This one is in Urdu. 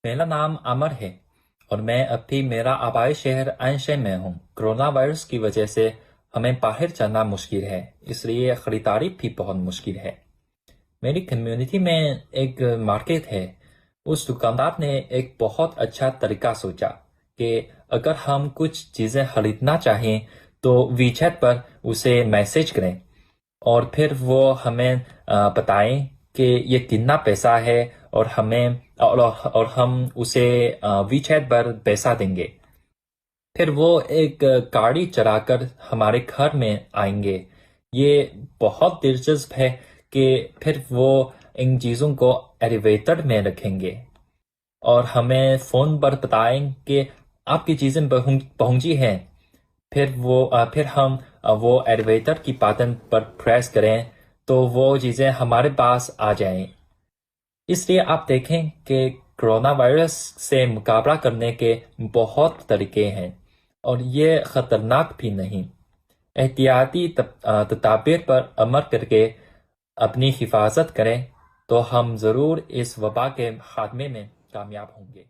میرا نام عمر ہے اور میں اب بھی میرا آبائی شہر عین میں ہوں۔ کرونا وائرس کی وجہ سے ہمیں باہر جانا مشکل ہے، اس لیے خریداری بھی بہت مشکل ہے۔ میری کمیونٹی میں ایک مارکیٹ ہے۔ اس دکاندار نے ایک بہت اچھا طریقہ سوچا کہ اگر ہم کچھ چیزیں خریدنا چاہیں تو وی چیٹ پر اسے میسج کریں اور پھر وہ ہمیں بتائیں کہ یہ کتنا پیسہ ہے اور ہم اسے وی چیٹ پر پیسہ دیں گے۔ پھر وہ ایک گاڑی چلا کر ہمارے گھر میں آئیں گے۔ یہ بہت دلچسپ ہے کہ پھر وہ ان چیزوں کو ایلیویٹر میں رکھیں گے اور ہمیں فون پر بتائیں کہ آپ کی چیزیں پہنچی ہیں۔ پھر ہم وہ ایلیویٹر کی بٹن پر پریس کریں تو وہ چیزیں ہمارے پاس آ جائیں۔ اس لیے آپ دیکھیں کہ کرونا وائرس سے مقابلہ کرنے کے بہت طریقے ہیں اور یہ خطرناک بھی نہیں۔ احتیاطی تدابیر پر عمل کر کے اپنی حفاظت کریں تو ہم ضرور اس وبا کے خاتمے میں کامیاب ہوں گے۔